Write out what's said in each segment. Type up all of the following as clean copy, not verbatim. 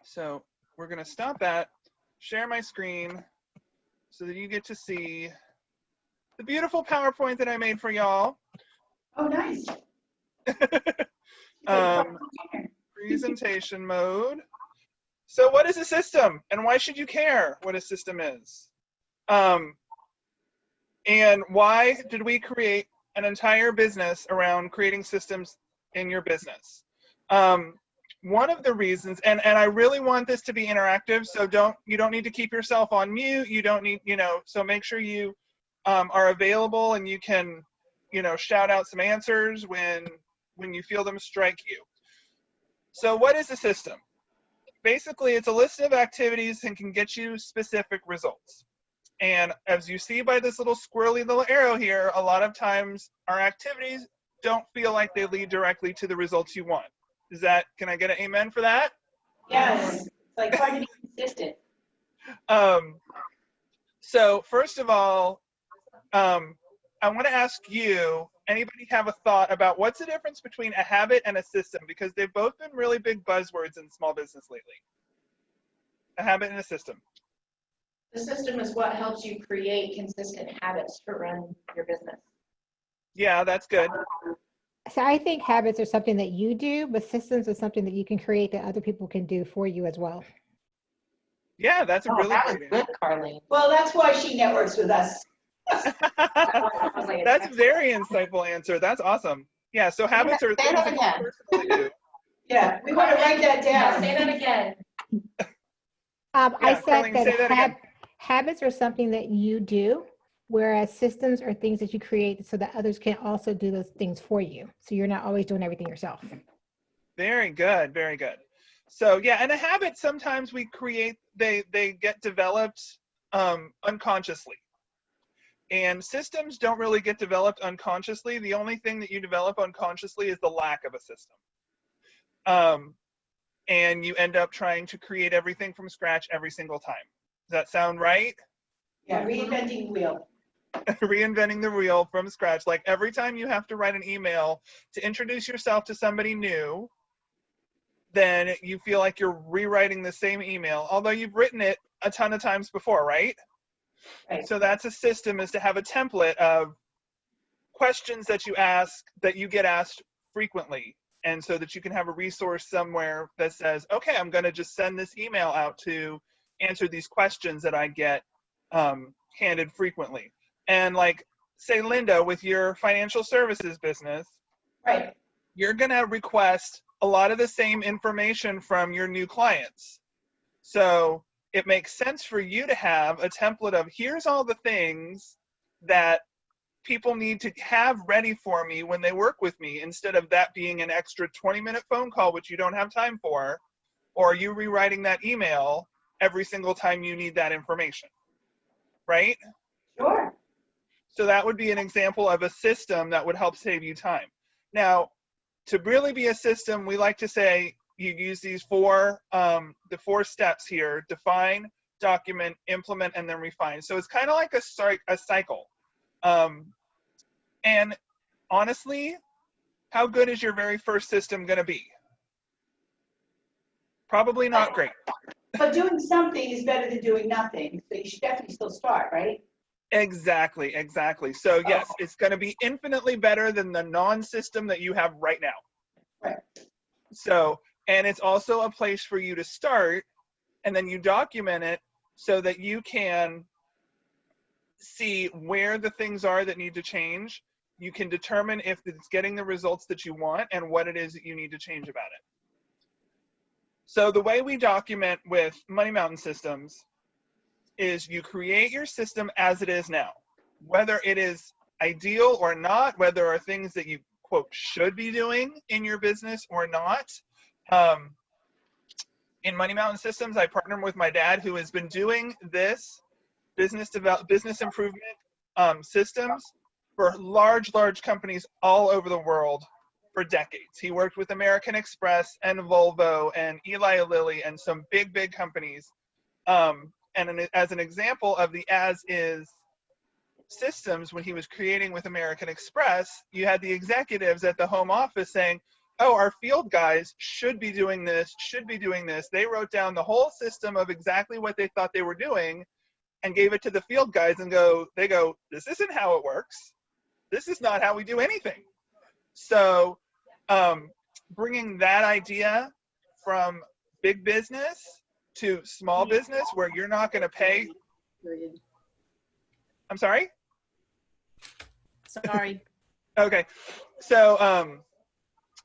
So we're going to stop that, share my screen so that you get to see the beautiful PowerPoint that I made for y'all. Oh, nice. Presentation mode. So what is a system and why should you care what a system is? And why did we create an entire business around creating systems in your business? One of the reasons, and I really want this to be interactive, so you don't need to keep yourself on mute. You don't need, so make sure you are available and you can, shout out some answers when you feel them strike you. So what is a system? Basically, it's a list of activities and can get you specific results. And as you see by this little squirrely little arrow here, a lot of times our activities don't feel like they lead directly to the results you want. Can I get an amen for that? Yes, it's like hard to be consistent. So first of all, I want to ask you, anybody have a thought about what's the difference between a habit and a system? Because they've both been really big buzzwords in small business lately. A habit and a system. The system is what helps you create consistent habits to run your business. Yeah, that's good. So I think habits are something that you do, but systems is something that you can create that other people can do for you as well. Yeah, that's a really that was good good, Carlene. Well, that's why she networks with us. That's a very insightful answer. That's awesome. Yeah, so habits are things that you personally do. Yeah, we want to write that down. Say that again. I said Carlene, say that again. Habits are something that you do, whereas systems are things that you create so that others can also do those things for you. So you're not always doing everything yourself. Very good, very good. So yeah, and a habit sometimes we create, they get developed unconsciously. And systems don't really get developed unconsciously. The only thing that you develop unconsciously is the lack of a system. And you end up trying to create everything from scratch every single time. Does that sound right? Yeah, reinventing the wheel. Reinventing the wheel from scratch. Like every time you have to write an email to introduce yourself to somebody new, then you feel like you're rewriting the same email, although you've written it a ton of times before, right? Right. So that's a system, is to have a template of questions that you ask, that you get asked frequently. And so that you can have a resource somewhere that says, okay, I'm going to just send this email out to answer these questions that I get handed frequently. And like, say, Linda, with your financial services business, right, you're going to request a lot of the same information from your new clients. So it makes sense for you to have a template of, here's all the things that people need to have ready for me when they work with me, instead of that being an extra 20-minute phone call, which you don't have time for, or you rewriting that email every single time you need that information, right? Sure. So that would be an example of a system that would help save you time. Now, to really be a system, we like to say you use these the 4 steps here: define, document, implement, and then refine. So it's kind of like a cycle. And honestly, how good is your very first system going to be? Probably not great. But doing something is better than doing nothing. So you should definitely still start, right? Exactly, exactly. So yes, it's going to be infinitely better than the non-system that you have right now. Right. So, and it's also a place for you to start, and then you document it so that you can see where the things are that need to change. You can determine if it's getting the results that you want and what it is that you need to change about it. So the way we document with Money Mountain Systems is you create your system as it is now, whether it is ideal or not, whether there are things that you, quote, should be doing in your business or not. In Money Mountain Systems, I partner with my dad, who has been doing this business improvement systems for large companies all over the world for decades. He worked with American Express and Volvo and Eli Lilly and some big companies. And as an example of the as-is systems, when he was creating with American Express, you had the executives at the home office saying, oh, our field guys should be doing this, should be doing this. They wrote down the whole system of exactly what they thought they were doing and gave it to the field guys and they go, this isn't how it works. This is not how we do anything. So bringing that idea from big business to small business where you're not going to pay. I'm sorry? Sorry. Okay. So,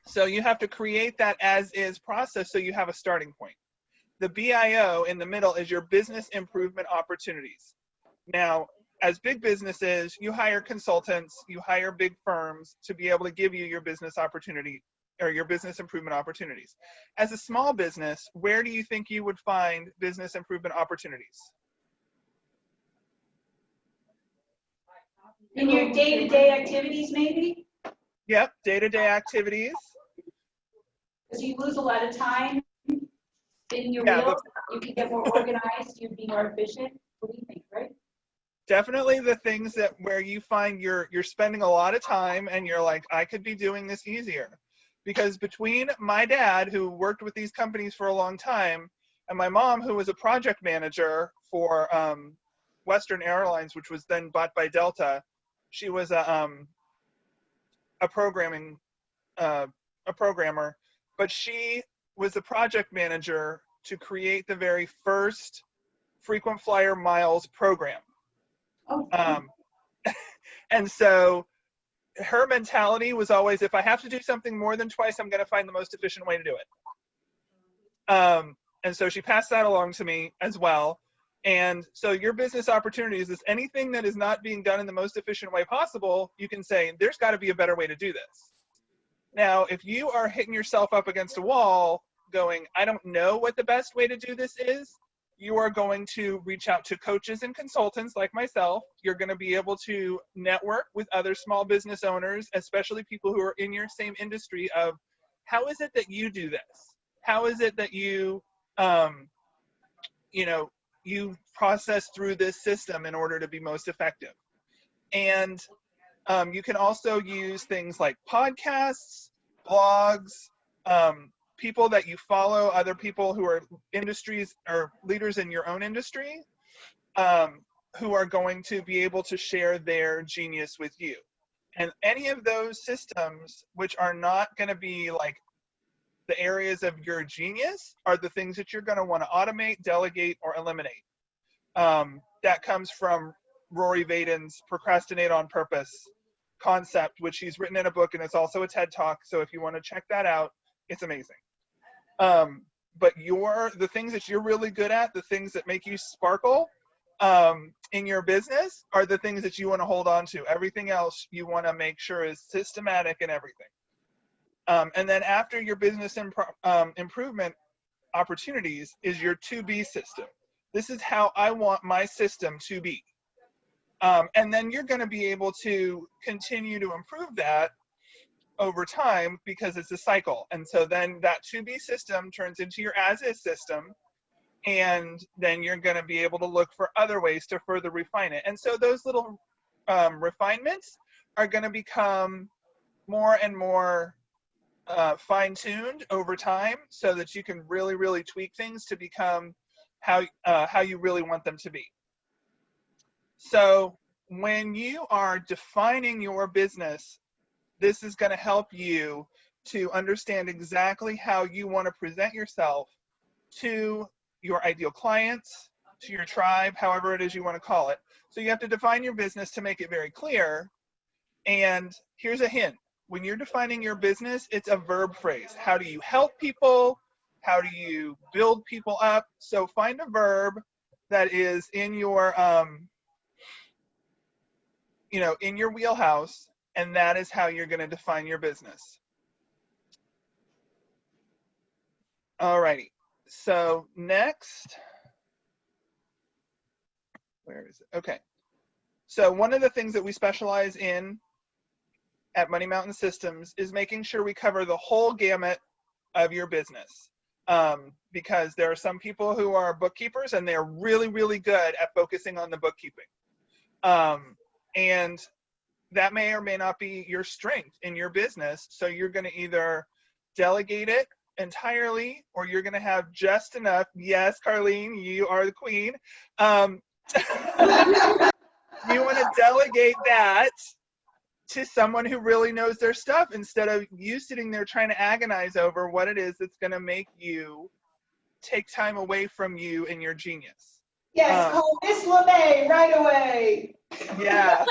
so you have to create that as is process so you have a starting point. The BIO in the middle is your business improvement opportunities. Now, as big businesses, you hire consultants, you hire big firms to be able to give you your business opportunity or your business improvement opportunities. As a small business, where do you think you would find business improvement opportunities? In your day-to-day activities, maybe? Yep, day-to-day activities. Because you lose a lot of time in your Yeah, wheels. You can get more organized, you'd be more efficient. What do you think, right? Definitely the things that where you find you're spending a lot of time and you're like, I could be doing this easier. Because between my dad, who worked with these companies for a long time, and my mom, who was a project manager for Western Airlines, which was then bought by Delta, she was a programmer, but she was a project manager to create the very first frequent flyer miles program. Oh. And so her mentality was always, if I have to do something more than twice, I'm going to find the most efficient way to do it. And so she passed that along to me as well. And so your business opportunities is anything that is not being done in the most efficient way possible, you can say, there's got to be a better way to do this. Now, if you are hitting yourself up against a wall going, I don't know what the best way to do this is, you are going to reach out to coaches and consultants like myself. You're going to be able to network with other small business owners, especially people who are in your same industry of how is it that you do this? How is it that you, you process through this system in order to be most effective? And you can also use things like podcasts, blogs, people that you follow, other people who are industries or leaders in your own industry, who are going to be able to share their genius with you. And any of those systems, which are not going to be like the areas of your genius, are the things that you're going to want to automate, delegate, or eliminate. That comes from Rory Vaden's Procrastinate on Purpose concept, which he's written in a book, and it's also a TED Talk. So if you want to check that out, it's amazing. But the things that you're really good at, the things that make you sparkle in your business are the things that you want to hold on to. Everything else you want to make sure is systematic in everything. And then after your business improvement opportunities is your to-be system. This is how I want my system to be. And then you're going to be able to continue to improve that over time because it's a cycle. And so then that to-be system turns into your as-is system, and then you're going to be able to look for other ways to further refine it. And so those little refinements are going to become more and more fine-tuned over time so that you can really, really tweak things to become how you really want them to be. So when you are defining your business, this is going to help you to understand exactly how you want to present yourself to your ideal clients, to your tribe, however it is you want to call it. So you have to define your business to make it very clear. And here's a hint. When you're defining your business, it's a verb phrase. How do you help people? How do you build people up? So find a verb that is in your, in your wheelhouse, and that is how you're going to define your business. Alrighty. So next, where is it? Okay. So one of the things that we specialize in at Money Mountain Systems is making sure we cover the whole gamut of your business. Because there are some people who are bookkeepers and they're really, really good at focusing on the bookkeeping. And that may or may not be your strength in your business. So you're going to either delegate it entirely, or you're going to have just enough. Yes, Carlene, you are the queen. You want to delegate that to someone who really knows their stuff instead of you sitting there trying to agonize over what it is that's going to make you take time away from you and your genius. Yes, call Miss LeMay right away. Yeah.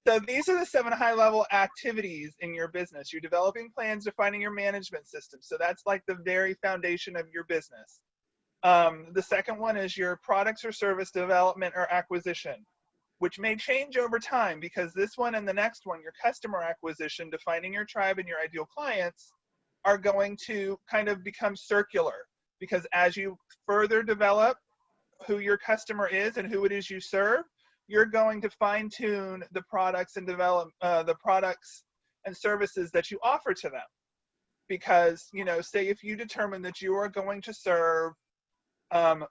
So these are the 7 high-level activities in your business. You're developing plans, defining your management system. So that's like the very foundation of your business. The second one is your products or service development or acquisition, which may change over time, because this one and the next one, your customer acquisition, defining your tribe and your ideal clients, are going to kind of become circular, because as you further develop who your customer is and who it is you serve, you're going to fine tune the products and develop the products and services that you offer to them. Because, you know, say if you determine that you are going to serve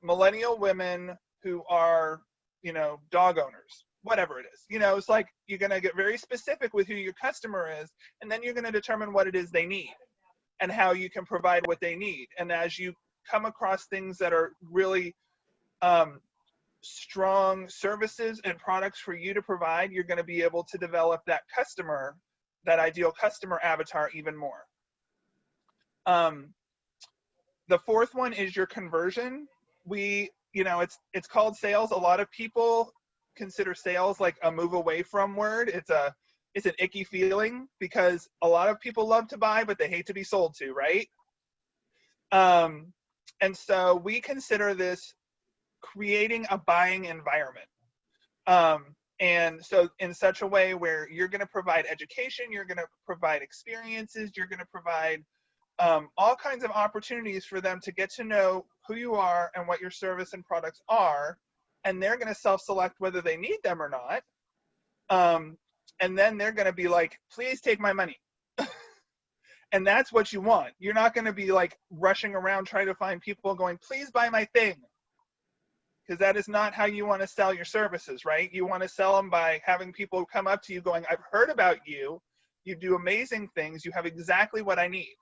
millennial women who are, you know, dog owners, whatever it is, you know, it's like you're going to get very specific with who your customer is, and then you're going to determine what it is they need and how you can provide what they need. And as you come across things that are really strong services and products for you to provide, you're going to be able to develop that customer, that ideal customer avatar even more. The fourth one is your conversion. You know, it's called sales. A lot of people consider sales like a move away from word. It's an icky feeling, because a lot of people love to buy, but they hate to be sold to, right? And so we consider this creating a buying environment. And so in such a way where you're going to provide education, you're going to provide experiences, you're going to provide all kinds of opportunities for them to get to know who you are and what your service and products are, and they're going to self-select whether they need them or not. And then they're going to be like, please take my money. And that's what you want. You're not going to be like rushing around trying to find people going, please buy my thing. Because that is not how you want to sell your services, right? You want to sell them by having people come up to you going, I've heard about you. You do amazing things. You have exactly what I need.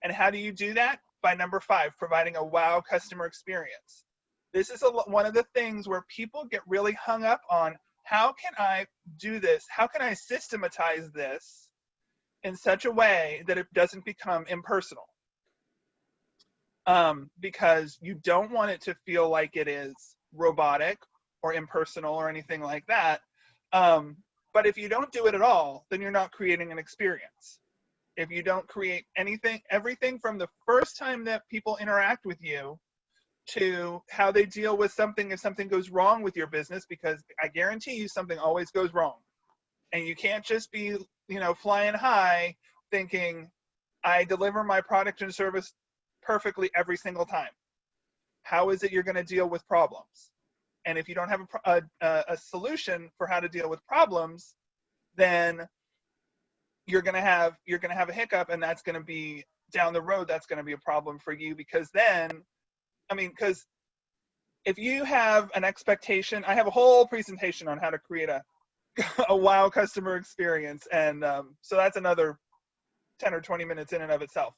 And how do you do that? By number 5, providing a wow customer experience. This is one of the things where people get really hung up on, how can I do this? How can I systematize this in such a way that it doesn't become impersonal? Because you don't want it to feel like it is robotic or impersonal or anything like that. But if you don't do it at all, then you're not creating an experience. If you don't create everything from the first time that people interact with you to how they deal with something if something goes wrong with your business, because I guarantee you something always goes wrong. And you can't just be, you know, flying high thinking, I deliver my product and service perfectly every single time. How is it you're going to deal with problems? And if you don't have a solution for how to deal with problems, then you're going to have a hiccup, and that's going to be down the road. That's going to be a problem for you, because then, because if you have an expectation, I have a whole presentation on how to create a wow customer experience, and so that's another 10 or 20 minutes in and of itself.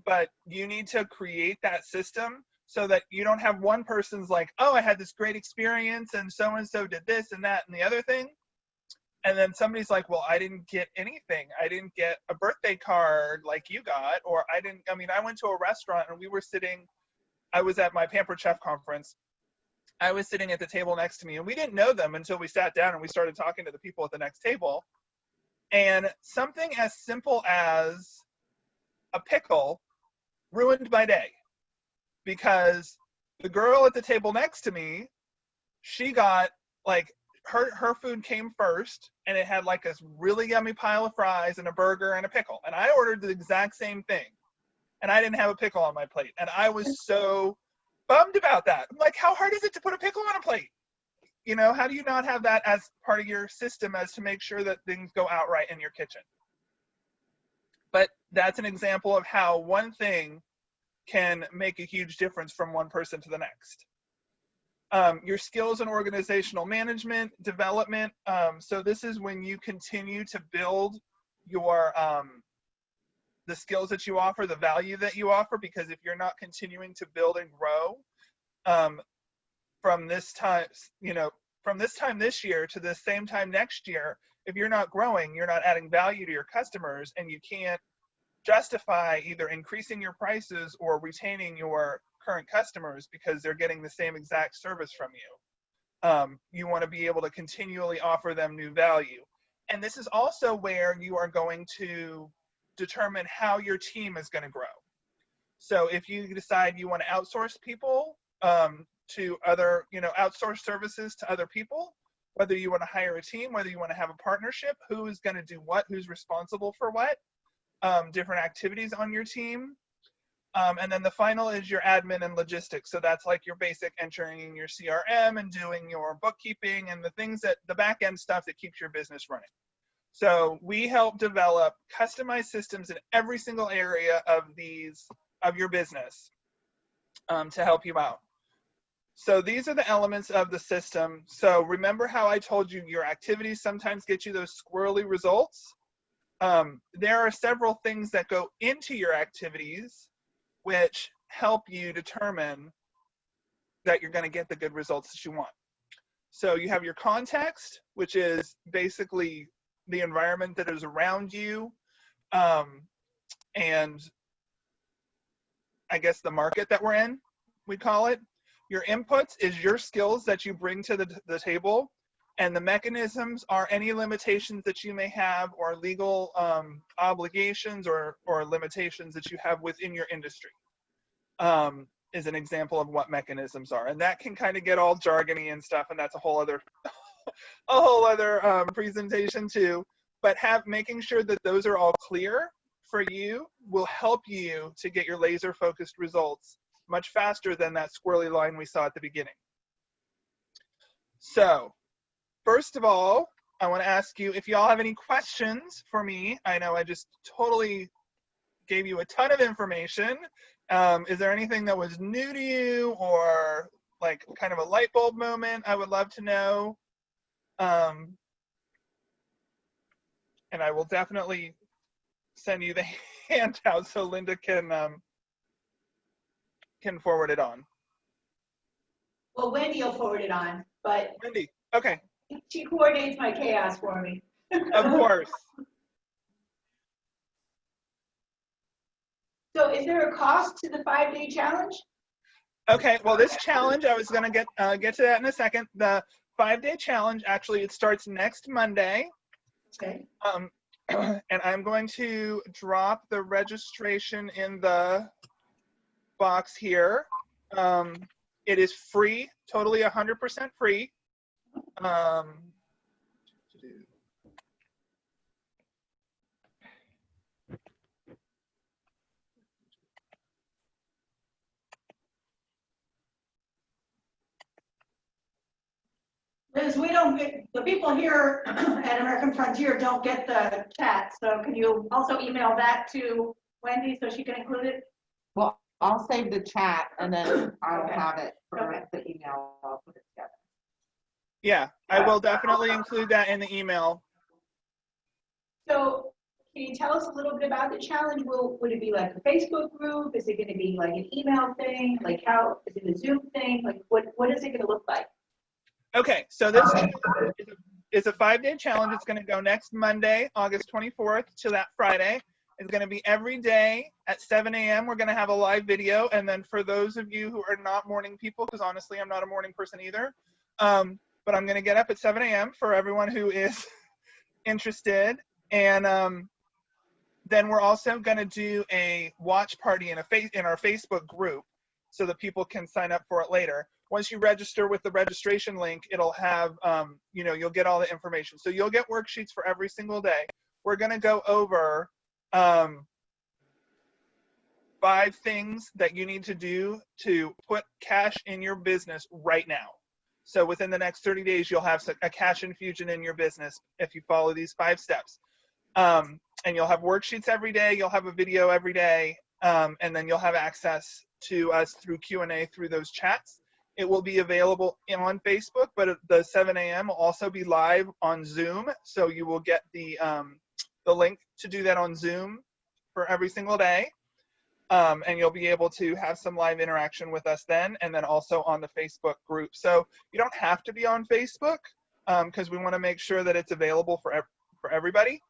But you need to create that system so that you don't have one person's like, oh, I had this great experience and so did this and that and the other thing. And then somebody's like, well, I didn't get anything. I didn't get a birthday card like you got, or I went to a restaurant and I was at my Pampered Chef conference. I was sitting at the table next to me, and we didn't know them until we sat down and we started talking to the people at the next table. And something as simple as a pickle ruined my day, because the girl at the table next to me, she got like her food came first, and it had like this really yummy pile of fries and a burger and a pickle, and I ordered the exact same thing, and I didn't have a pickle on my plate, and I was so bummed about that. I'm like, how hard is it to put a pickle on a plate? You know, how do you not have that as part of your system as to make sure that things go out right in your kitchen? But that's an example of how one thing can make a huge difference from one person to the next. Your skills and organizational management, development. So this is when you continue to build your the skills that you offer, the value that you offer, because if you're not continuing to build and grow from this time, from this time this year to the same time next year, if you're not growing, you're not adding value to your customers, and you can't justify either increasing your prices or retaining your current customers because they're getting the same exact service from you. You want to be able to continually offer them new value. And this is also where you are going to determine how your team is going to grow. So if you decide you want to outsource people to other, outsource services to other people, whether you want to hire a team, whether you want to have a partnership, who is going to do what, who's responsible for what, different activities on your team. And then the final is your admin and logistics. So that's like your basic entering in your CRM and doing your bookkeeping and the things that the back end stuff that keeps your business running. So we help develop customized systems in every single area of your business to help you out. So these are the elements of the system. So remember how I told you your activities sometimes get you those squirrely results? There are several things that go into your activities which help you determine that you're going to get the good results that you want. So you have your context, which is basically the environment that is around you, and I guess the market that we're in, we call it. Your inputs is your skills that you bring to the table, and the mechanisms are any limitations that you may have or legal obligations or limitations that you have within your industry. Is an example of what mechanisms are, and that can kind of get all jargony and stuff, and that's a whole other presentation too. But making sure that those are all clear for you will help you to get your laser focused results much faster than that squirrely line we saw at the beginning. So first of all, I want to ask you if y'all have any questions for me. I know I just totally gave you a ton of information. Is there anything that was new to you or like kind of a light bulb moment? I would love to know. And I will definitely send you the handout so Linda can forward it on. Well, Wendy will forward it on, but Wendy, okay, she coordinates my chaos for me. of course. So is there a cost to the 5-day challenge? Okay, well, this challenge, I was going to get to that in a second. The 5-day challenge, actually, it starts next Monday. Okay. And I'm going to drop the registration in the box here. It is free, totally 100% free. Liz, we don't get, the people here at American Frontier don't get the chat, so can you also email that to Wendy so she can include it? Well, I'll save the chat and then I'll Okay. have it for Okay. the email. I'll put it together. Yeah, I will definitely include that in the email. So can you tell us a little bit about the challenge? Would it be like a Facebook group? Is it going to be like an email thing? Like how, is it a Zoom thing? Like what is it going to look like? Okay, so this is a 5-day challenge. It's going to go next Monday, August 24th to that Friday. It's going to be every day at 7 a.m. We're going to have a live video. And then for those of you who are not morning people, because honestly, I'm not a morning person either, but I'm going to get up at 7 a.m. for everyone who is interested. And then we're also going to do a watch party in our Facebook group so that people can sign up for it later. Once you register with the registration link, it'll have, you'll get all the information. So you'll get worksheets for every single day. We're going to go over 5 things that you need to do to put cash in your business right now. So within the next 30 days, you'll have a cash infusion in your business if you follow these 5 steps. And you'll have worksheets every day. You'll have a video every day. And then you'll have access to us through Q&A through those chats. It will be available on Facebook, but the 7 a.m. will also be live on Zoom. So you will get the the link to do that on Zoom for every single day. And you'll be able to have some live interaction with us then, and then also on the Facebook group. So you don't have to be on Facebook because we want to make sure that it's available for everybody.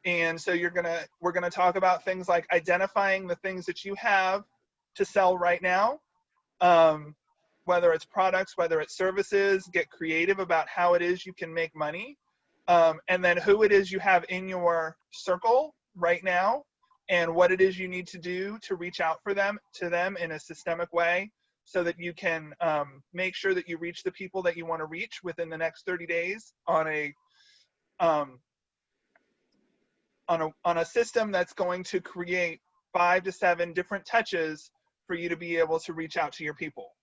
And so we're gonna talk about things like identifying the things that you have to sell right now, whether it's products, whether it's services. Get creative about how it is you can make money, and then who it is you have in your circle right now, and what it is you need to do to reach out to them in a systemic way, so that you can make sure that you reach the people that you want to reach within the next 30 days on a system that's going to create 5 to 7 different touches for you to be able to reach out to your people.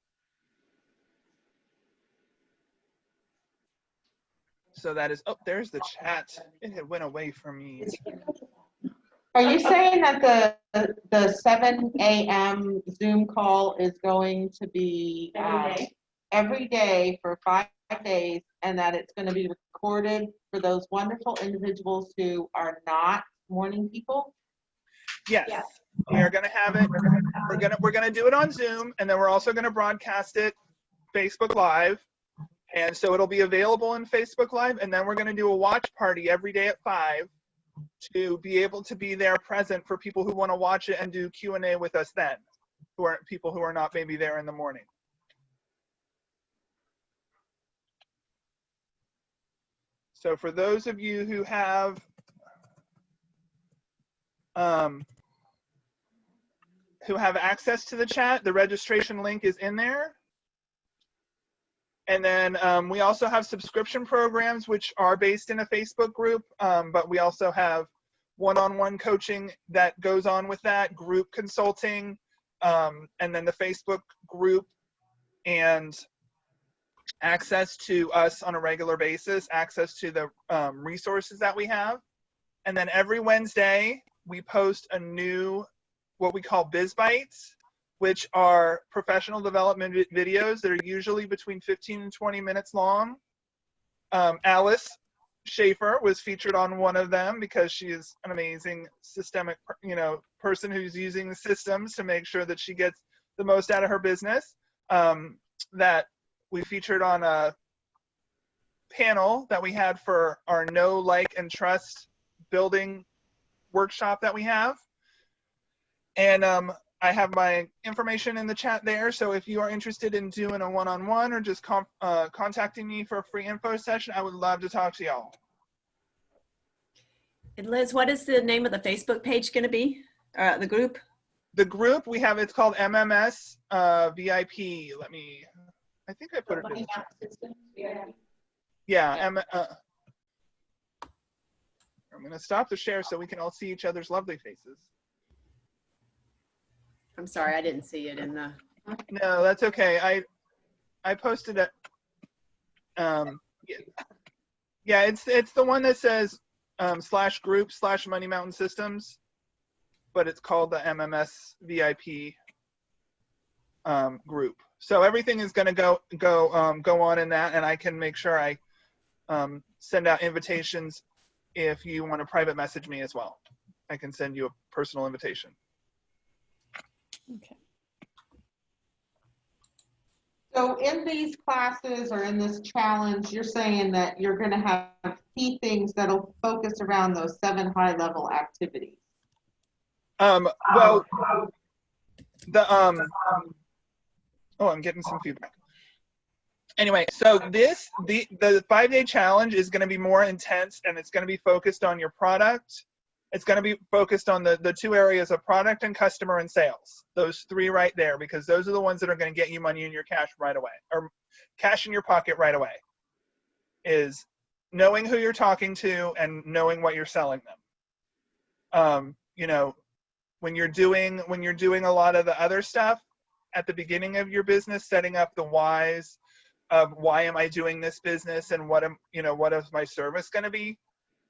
So that is, oh, there's the chat. It had went away from me. Are you saying that the 7 a.m. Zoom call is going to be every day for 5 days, and that it's going to be recorded for those wonderful individuals who are not morning people? Yes, Yes. we are going to have it. We're going to do it on Zoom, and then we're also going to broadcast it Facebook Live. And so it'll be available in Facebook Live, and then we're going to do a watch party every day at 5 to be able to be there present for people who want to watch it and do Q&A with us then, people who are not maybe there in the morning. So for those of you who have access to the chat, the registration link is in there. And then we also have subscription programs which are based in a Facebook group, but we also have one-on-one coaching that goes on with that, group consulting, and then the Facebook group, and access to us on a regular basis, access to the resources that we have. And then every Wednesday, we post a new, what we call Biz Bites, which are professional development videos that are usually between 15 and 20 minutes long. Alice Schaefer was featured on one of them because she is an amazing systemic, person who's using the systems to make sure that she gets the most out of her business. That we featured on a panel that we had for our Know, Like, and Trust building workshop that we have. And I have my information in the chat there, so if you are interested in doing a one-on-one or just contacting me for a free info session, I would love to talk to y'all. And Liz, what is the name of the Facebook page going to be? The group? The group we have, it's called MMS VIP. I think I put it in. Yeah, I'm going to stop the share so we can all see each other's lovely faces. I'm sorry, I didn't see it in the. No, that's okay. I posted it. Yeah, it's the one that says /group/Money Mountain Systems, but it's called the MMS VIP group. So everything is going to go on in that, and I can make sure I send out invitations if you want to private message me as well. I can send you a personal invitation. Okay. So in these classes or in this challenge, you're saying that you're going to have key things that'll focus around those 7 high-level activities. Well, I'm getting some feedback. Anyway, so the 5-day challenge is going to be more intense, and it's going to be focused on your product. It's going to be focused on the 2 areas of product and customer and sales. Those 3 right there, because those are the ones that are going to get you money in your cash right away, or cash in your pocket right away, is knowing who you're talking to and knowing what you're selling them. When you're doing a lot of the other stuff at the beginning of your business, setting up the whys of why am I doing this business and what is my service going to be.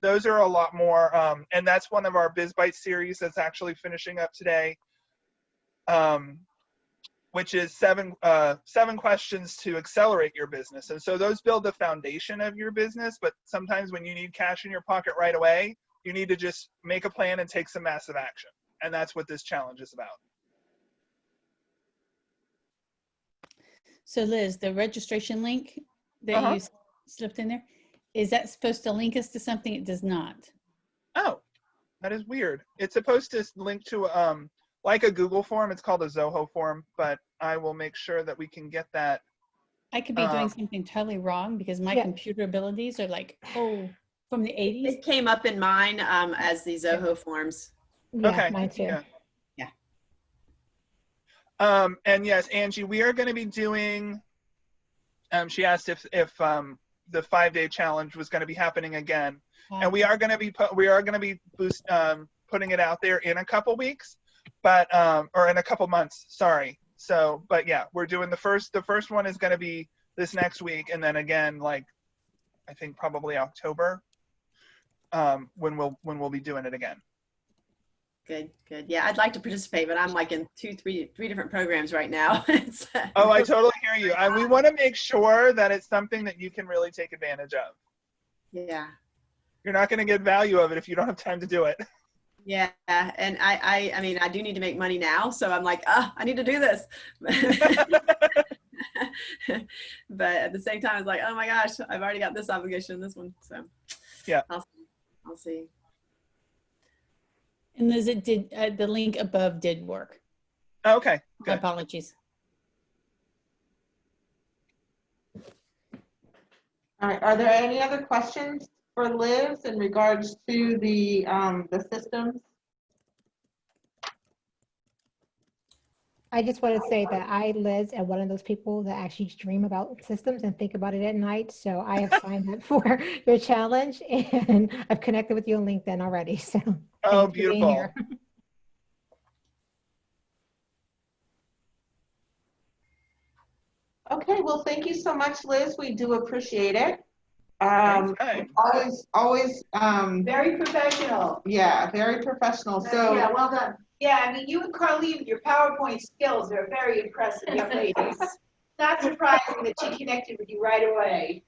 Those are a lot more, and that's one of our Biz Bites series that's actually finishing up today. which is seven questions to accelerate your business. And so those build the foundation of your business, but sometimes when you need cash in your pocket right away, you need to just make a plan and take some massive action. And that's what this challenge is about. So Liz, the registration link that you slipped in there, is that supposed to link us to something? It does not. Oh, that is weird. It's supposed to link to like a Google form. It's called a Zoho form, but I will make sure that we can get that. I could be doing something totally wrong because my computer abilities are like, from the 80s. It came up in mine as the Zoho forms. Yeah, Okay. mine too. Yeah. And yes, Angie, we are going to be doing, she asked if the 5-day challenge was going to be happening again. And we are going to be putting it out there in a couple weeks, but or in a couple months, sorry. So, but yeah, we're doing the first one is going to be this next week, and then again, like I think probably October, when we'll be doing it again. Good. Yeah, I'd like to participate, but I'm like in three different programs right now. Oh, I totally hear you. And we want to make sure that it's something that you can really take advantage of. Yeah. You're not going to get value of it if you don't have time to do it. Yeah, and I mean, I do need to make money now, so I'm like, I need to do this. But at the same time, it's like, oh my gosh, I've already got this obligation, this one. So yeah, I'll see. And Liz, it did, the link above did work. Okay, good. My apologies. All right, are there any other questions for Liz in regards to the systems? I just want to say that I, Liz, am one of those people that actually dream about systems and think about it at night. So I have signed up for your challenge, and I've connected with you on LinkedIn already. So oh, beautiful. Okay, well, thank you so much, Liz. We do appreciate it. Always Very professional. yeah, very professional. So Yeah, well done. Yeah, I mean, you and Carleen, your PowerPoint skills are very impressive, young ladies. Not surprising that she connected with you right away.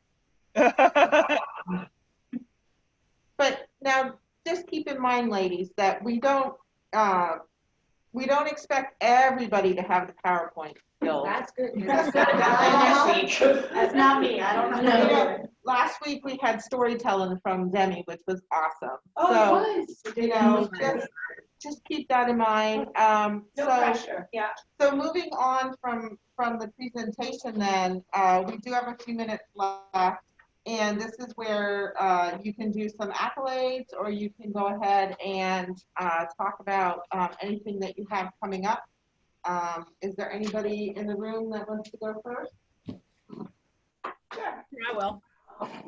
but now just keep in mind, ladies, that we don't expect everybody to have the PowerPoint skills. That's good. That's good. Next week. That's not me. I don't know. Last week we had storytelling from Demi, which was awesome. Oh, so, it was. Just keep that in mind. No pressure. Yeah. So moving on from the presentation, then we do have a few minutes left, and this is where you can do some accolades, or you can go ahead and talk about anything that you have coming up. Is there anybody in the room that wants to go first? Sure. I will.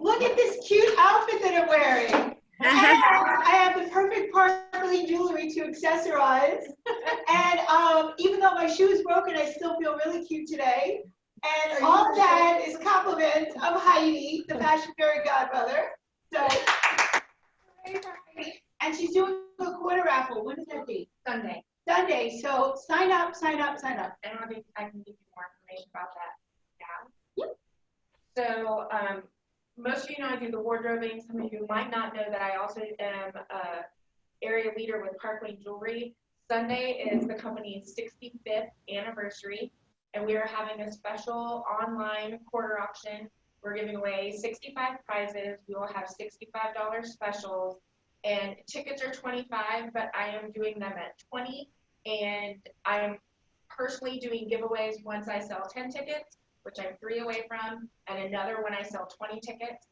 Look at this cute outfit that I'm wearing. And I have the perfect sparkly jewelry to accessorize. And even though my shoe is broken, I still feel really cute today. And all of that is compliments of Heidi, the fashion fairy godmother. So, and she's doing a quarter raffle. When is that date? Sunday. Sunday. So sign up, sign up, sign up. And I can give you more information about that. Yeah. Yep. So most of you know I do the wardrobing. Some of you might not know that I also am area leader with Parkway Jewelry. Sunday is the company's 65th anniversary, and we are having a special online quarter auction. We're giving away 65 prizes. We will have $65 specials, and tickets are $25, but I am doing them at $20, and I'm personally doing giveaways once I sell 10 tickets, which I'm 3 away from, and another when I sell 20 tickets.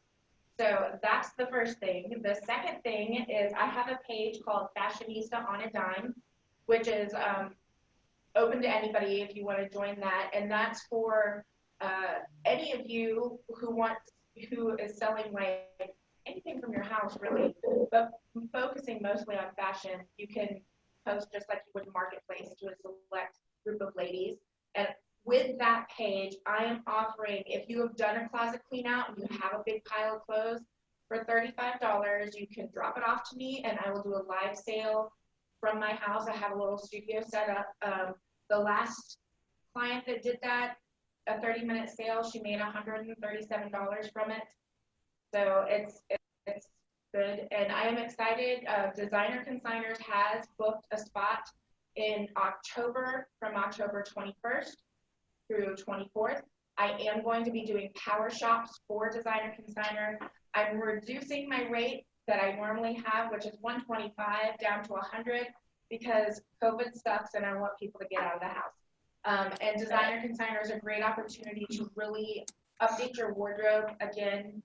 So that's the first thing. The second thing is I have a page called Fashionista on a Dime, which is open to anybody if you want to join that. And that's for any of you who is selling like anything from your house, really, but focusing mostly on fashion. You can post just like you would Marketplace to a select group of ladies. And with that page, I am offering, if you have done a closet clean out and you have a big pile of clothes, for $35, you can drop it off to me and I will do a live sale from my house. I have a little studio set up. The last client that did that, a 30-minute sale, she made $137 from it. So it's good, and I am excited. Designer Consigners has booked a spot in October, from October 21st through 24th. I am going to be doing power shops for Designer Consigner. I'm reducing my rate that I normally have, which is $125 down to $100, because COVID sucks and I want people to get out of the house. And Designer Consigner is a great opportunity to really update your wardrobe again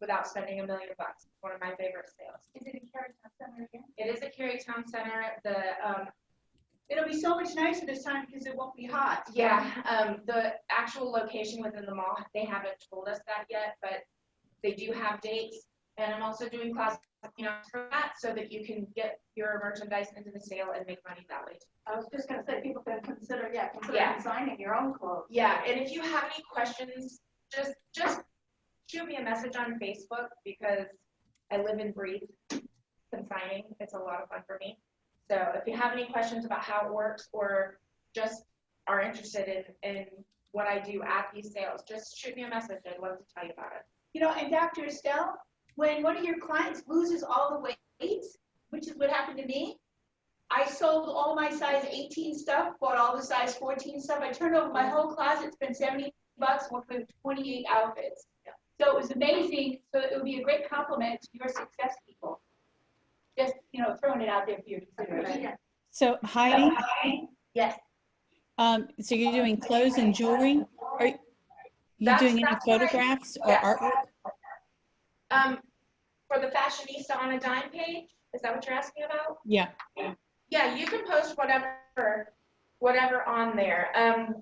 without spending $1 million. It's one of my favorite sales. Is it in Carytown Center again? It is a Carytown Center. It'll be so much nicer this time because it won't be hot. The actual location within the mall, they haven't told us that yet, but they do have dates. And I'm also doing classes for that, so that you can get your merchandise into the sale and make money that way too. I was just gonna say, people can consider Yeah. consigning your own clothes. Yeah, and if you have any questions, just shoot me a message on Facebook, because I live and breathe consigning. It's a lot of fun for me. So if you have any questions about how it works, or just are interested in what I do at these sales, just shoot me a message. I'd love to tell you about it. You know, and Dr. Estelle, when one of your clients loses all the weight, which is what happened to me, I sold all my size 18 stuff, bought all the size 14 stuff. I turned over my whole closet, spent $70, went with 28 outfits. So it was amazing. So it would be a great compliment to your success people. Just, throwing it out there for your consideration. So Heidi, Yes. so you're doing clothes and jewelry? Are you doing any That's what I- photographs or yes. artwork? For the Fashionista on a Dime page, is that what you're asking about? Yeah. Yeah, you can post whatever on there.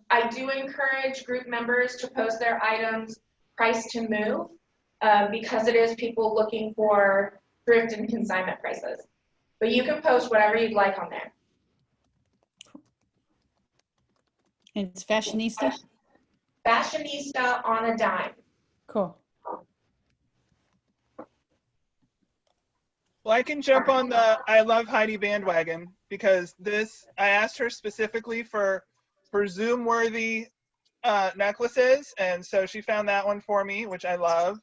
I do encourage group members to post their items price to move, because it is people looking for thrift and consignment prices. But you can post whatever you'd like on there. And it's Fashionista? Fashionista on a Dime. Cool. Well, I can jump on the I Love Heidi bandwagon, because I asked her specifically for Zoom worthy necklaces, and so she found that one for me, which I love.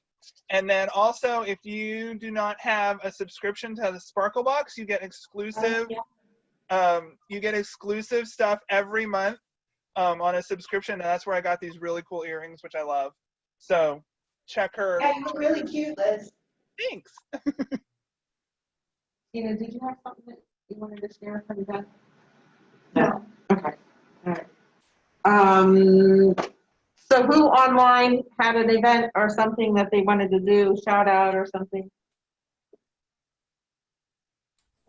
And then also, if you do not have a subscription to the Sparkle Box, you get exclusive stuff every month on a subscription, and that's where I got these really cool earrings, which I love. So check her. Yeah, you look really cute, Liz. Thanks. Tina, did you have something that you wanted to share from that? No. Okay. All right. So who online had an event or something that they wanted to do, shout out or something?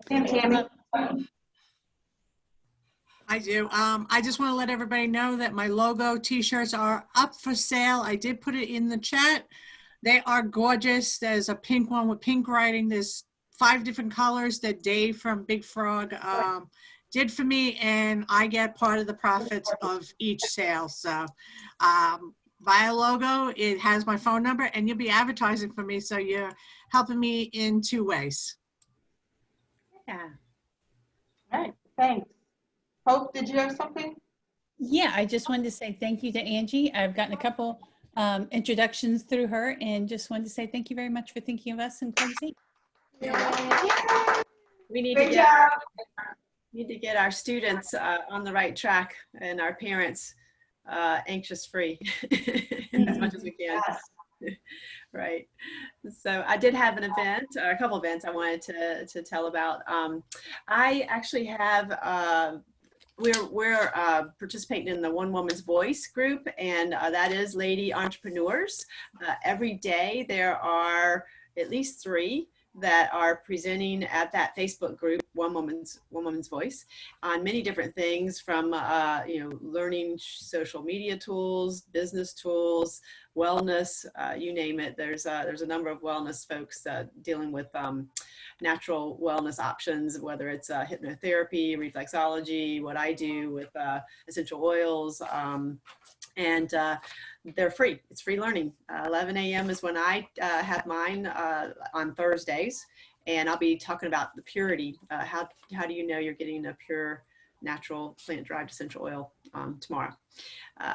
Tammy? I do. I just want to let everybody know that my logo t-shirts are up for sale. I did put it in the chat. They are gorgeous. There's a pink one with pink writing. There's 5 different colors that Dave from Big Frog did for me, and I get part of the profits of each sale. So buy a logo, it has my phone number, and you'll be advertising for me, so you're helping me in 2 ways. Yeah. All right, thanks. Hope, did you have something? Yeah, I just wanted to say thank you to Angie. I've gotten a couple introductions through her, and just wanted to say thank you very much for thinking of us and Quincy. We need Great to get job. need to get our students on the right track, and our parents anxious free as much as we can. Yes. Right. So I did have an event, or a couple events I wanted to tell about. I actually have, we're participating in the One Woman's Voice group, and that is lady entrepreneurs. Every day there are at least 3 that are presenting at that Facebook group, One Woman's Voice, on many different things, from learning social media tools, business tools, wellness, you name it. There's a number of wellness folks dealing with natural wellness options, whether it's hypnotherapy, reflexology, what I do with essential oils, and they're free. It's free learning. 11 a.m. is when I have mine on Thursdays, and I'll be talking about the purity. How do you know you're getting a pure natural plant-derived essential oil tomorrow.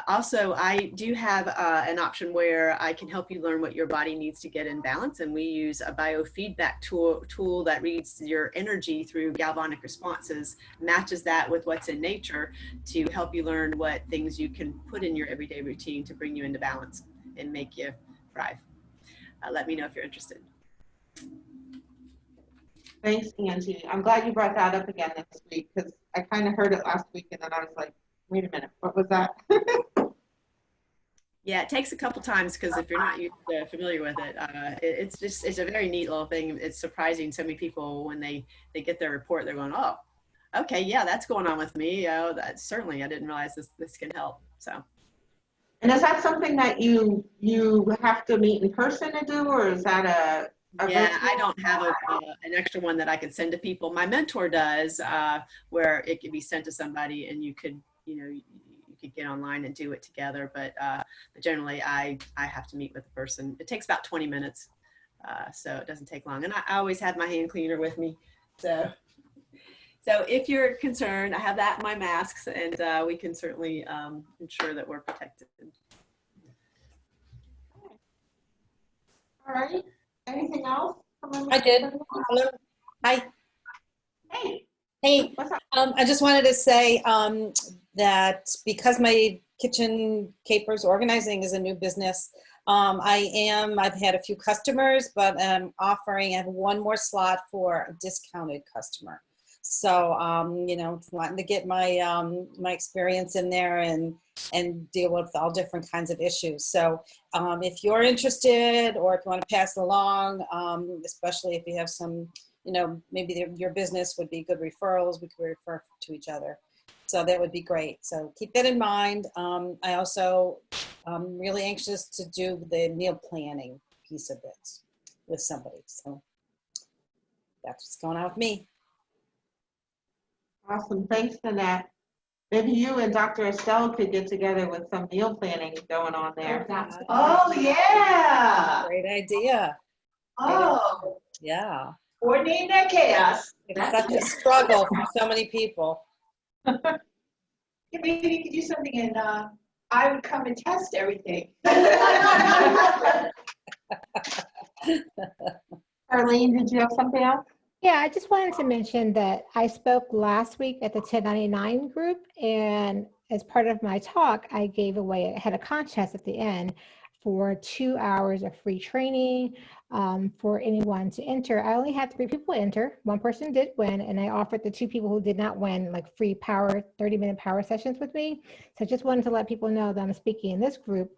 Also, I do have an option where I can help you learn what your body needs to get in balance, and we use a biofeedback tool that reads your energy through galvanic responses, matches that with what's in nature to help you learn what things you can put in your everyday routine to bring you into balance and make you thrive. Let me know if you're interested. Thanks, Angie. I'm glad you brought that up again this week because I kind of heard it last week and then I was like, wait a minute, what was that? Yeah, it takes a couple times because if you're not familiar with it, it's a very neat little thing. It's surprising so many people when they get their report, they're going, oh, okay, yeah, that's going on with me. Oh, that certainly, I didn't realize this can help. So. And is that something that you have to meet in person to do, or is that a yeah, virtual? I don't have an extra one that I could send to people. My mentor does, where it could be sent to somebody and you could get online and do it together. But generally, I have to meet with the person. It takes about 20 minutes, so it doesn't take long. And I always have my hand cleaner with me. So if you're concerned, I have that in my masks, and we can certainly ensure that we're protected. All right. Anything else? I did. Hello. Hi. Hey. Hey. What's up? I just wanted to say that because my kitchen capers organizing is a new business, I've had a few customers, but I'm offering, I have one more slot for a discounted customer. So, wanting to get my my experience in there and deal with all different kinds of issues. So if you're interested, or if you want to pass it along, especially if you have some, maybe your business would be good referrals, we could refer to each other. So that would be great. So keep that in mind. I also am really anxious to do the meal planning piece of it with somebody. So that's what's going on with me. Awesome. Thanks, Nanette. Maybe you and Dr. Estelle could get together with some meal planning going on there. Oh, yeah. Great idea. Oh, Yeah. coordinating that chaos. It's such a struggle for so many people. Yeah, maybe you could do something and I would come and test everything. Arlene, did you have something else? Yeah, I just wanted to mention that I spoke last week at the 1099 group, and as part of my talk, I had a contest at the end for 2 hours of free training for anyone to enter. I only had 3 people enter. One person did win, and I offered the 2 people who did not win like free 30-minute power sessions with me. So I just wanted to let people know that I'm speaking in this group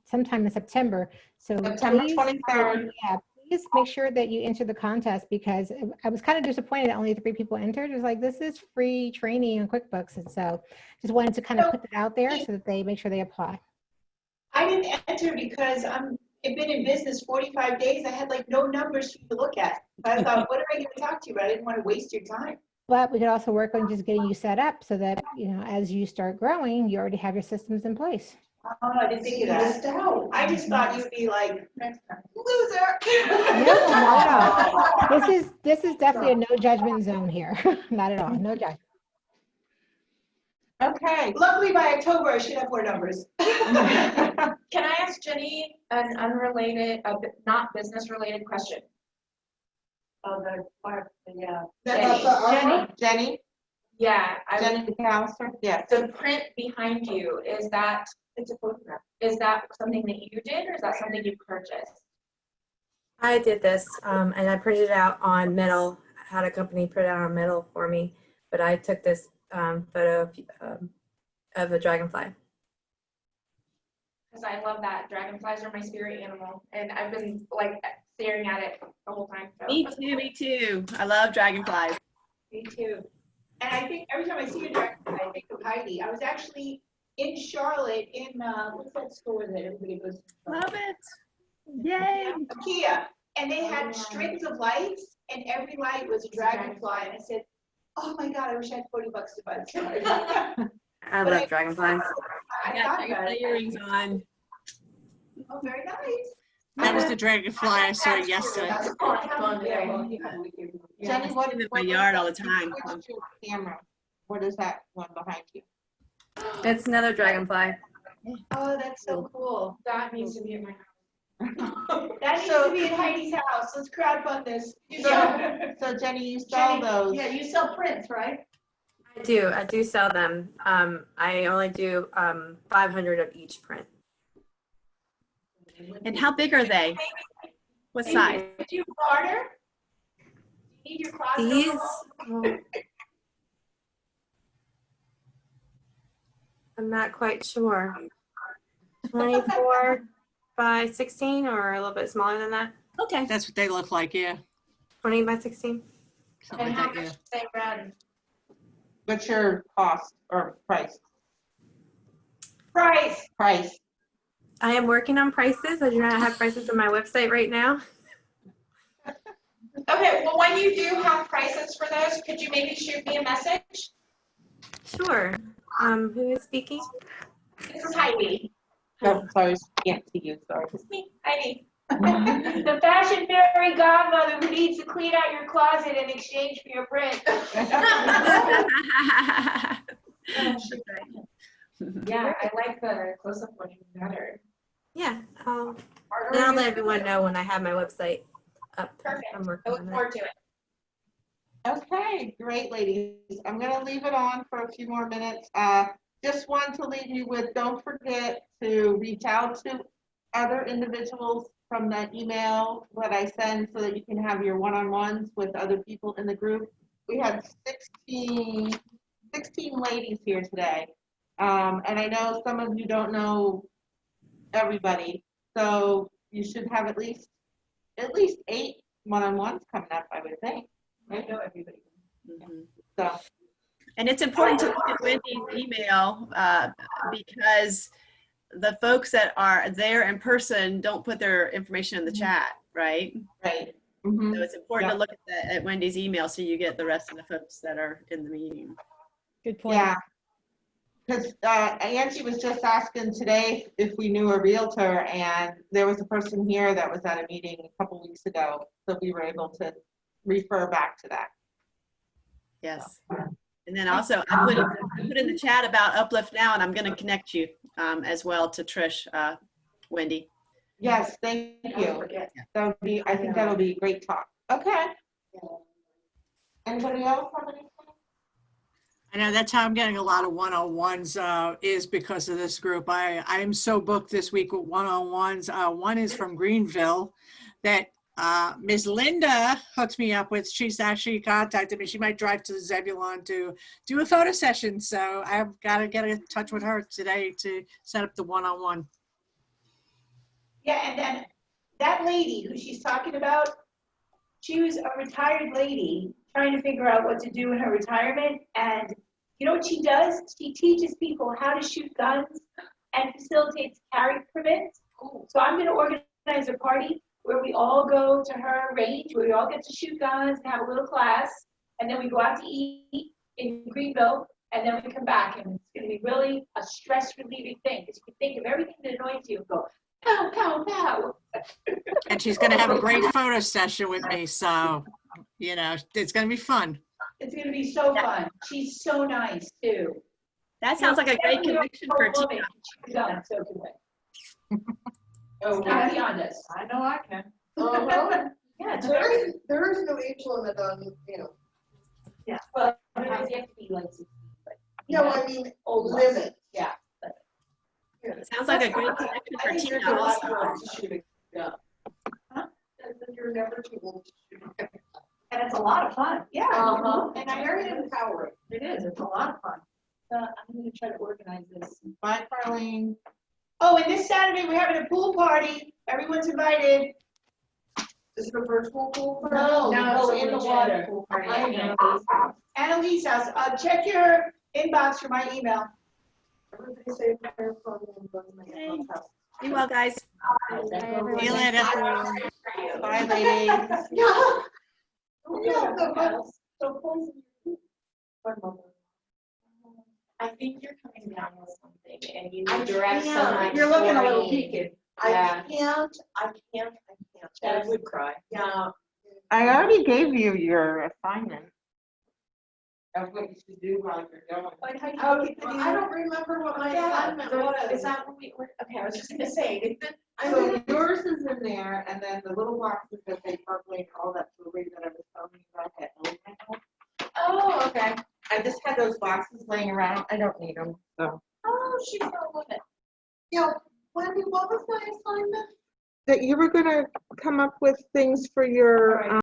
sometime in September. So September please, 23rd. yeah, please make sure that you enter the contest, because I was kind of disappointed that only 3 people entered. It was like, this is free training on QuickBooks. And so just wanted to kind of put it out there so that they make sure they apply. I didn't enter because I've been in business 45 days. I had like no numbers for you to look at. I thought, what am I going to talk to you about? I didn't want to waste your time. But we could also work on just getting you set up so that, as you start growing, you already have your systems in place. Oh, I didn't think of that. I just thought you'd be like, loser. No, not at all. This is definitely a no judgment zone here. Not at all. No judgment. Okay. Luckily by October, I should have more numbers. Can I ask Jenny an unrelated, not business related question? Oh, Jenny? Yeah. Jenny McAllister? Yes. The print behind you, is that, it's a photograph. Is that something that you did, or is that something you purchased? I did this, and I printed it out on metal. I had a company print it out on metal for me, but I took this photo of a dragonfly. Because I love that. Dragonflies are my spirit animal, and I've been like staring at it the whole time. So. Me too. I love dragonflies. Me too. And I think every time I see a dragonfly, I think of Heidi. I was actually in Charlotte in, what's that store that everybody goes to? Love it. Yay. IKEA. And they had strings of lights, and every light was a dragonfly. And I said, oh my God, I wish I had $40 to buy this. I love dragonflies. I got dragonfly earrings on. Oh, very nice. That was the dragonfly I saw yesterday. Jenny, what in my yard all the time. What's your camera? What is that one behind you? It's another dragonfly. Oh, that's so cool. That needs to be in my house. That needs to be in Heidi's house. Let's crowdfund this. So Jenny, you sell Jenny, those. Yeah, you sell prints, right? I do sell them. I only do 500 of each print. And how big are they? What size? Do you barter? Do you need your closet? These, overhauled? I'm not quite sure. 24 by 16 or a little bit smaller than that? Okay. That's what they look like, yeah. 20 by 16? Something And like how that, yeah. much do they run? What's your cost or price? Price. I am working on prices. I do not have prices on my website right now. Okay, well, when you do have prices for those, could you maybe shoot me a message? Sure. Who is speaking? This is Heidi. Oh, sorry, can't see you, sorry. It's me, Heidi. The fashion fairy godmother who needs to clean out your closet in exchange for your print. Yeah, I like the close-up one better. Yeah. I'll let everyone know when I have my website up. Perfect. I'm I working look on it. forward to it. Okay, great, ladies. I'm gonna leave it on for a few more minutes. Just want to leave you with, don't forget to reach out to other individuals from the email that I send so that you can have your one-on-ones with other people in the group. We had 16 ladies here today. And I know some of you don't know everybody, so you should have at least 8 one-on-ones coming up, I would think. I know everybody. Mhm. So, And it's important to look at Wendy's email because the folks that are there in person don't put their information in the chat, right? right. Mhm. So it's important Yeah. to look at Wendy's email so you get the rest of the folks that are in the meeting. Good point. Yeah. Because Angie was just asking today if we knew a realtor, and there was a person here that was at a meeting a couple weeks ago, so we were able to refer back to that. Yes. And then also I put in the chat about Uplift Now, and I'm going to connect you as well to Trish, Wendy. Yes, thank you. That would be, I think that'll be a great talk. Okay. Anybody else have anything? I know that's how I'm getting a lot of one-on-ones is because of this group. I am so booked this week with one-on-ones. One is from Greenville that Ms. Linda hooked me up with. She's actually contacted me. She might drive to Zebulon to do a photo session. So I've got to get in touch with her today to set up the one-on-one. Yeah, and then that lady who she's talking about, she was a retired lady trying to figure out what to do in her retirement. And you know what she does? She teaches people how to shoot guns and facilitates carry permits. So I'm going to organize a party where we all go to her range, where we all get to shoot guns and have a little class. And then we go out to eat in Greenville, and then we come back. And it's going to be really a stress relieving thing, because you can think of everything that annoys you and go, pow, pow, pow. And she's going to have a great photo session with me. So, you know, it's going to be fun. It's going to be so fun. She's so nice, too. That sounds like a great connection for a team. She's done so good. Oh, not beyond us. I know I can. Yeah, it's There is no age limit on, you know. Yeah, well, you have to be like 16, but. No, I mean, Old limit. Yeah. Sounds like a great connection for I think Tina you're also. to shoot a gun. I think you're never too old to shoot a gun. And it's a lot of fun. Yeah. And I heard it empowering. It is. It's a lot of fun. I'm going to try to organize this. Bye, Carlene. Oh, and this Saturday, we're having a pool party. Everyone's invited. Is it a virtual pool? No, No, in the water. Pool party. Annalise house. Check your inbox for my email. Everybody say a prayer for me and go to my Hey. house. Be well, guys. See you later. Bye, ladies. No. No, but so poison your feet. I think you're coming down with something and you I need direct can't. sunlight. You're looking a little for peaked. you. I Yeah. can't. I would cry. Yeah. I already gave you your assignment. of what you should do while you're going. Like how you Oh, look at the I don't remember what my assignment was. Is that what we, okay, I was just gonna say, So yours is in there, and then the little boxes that they probably all that jewelry that I was telling you about at Elemental. Oh, okay. I just had those boxes laying around. I don't need them, so. Oh, she's so with it. Yeah, Wendy, what was my assignment? That you were gonna come up with things for your,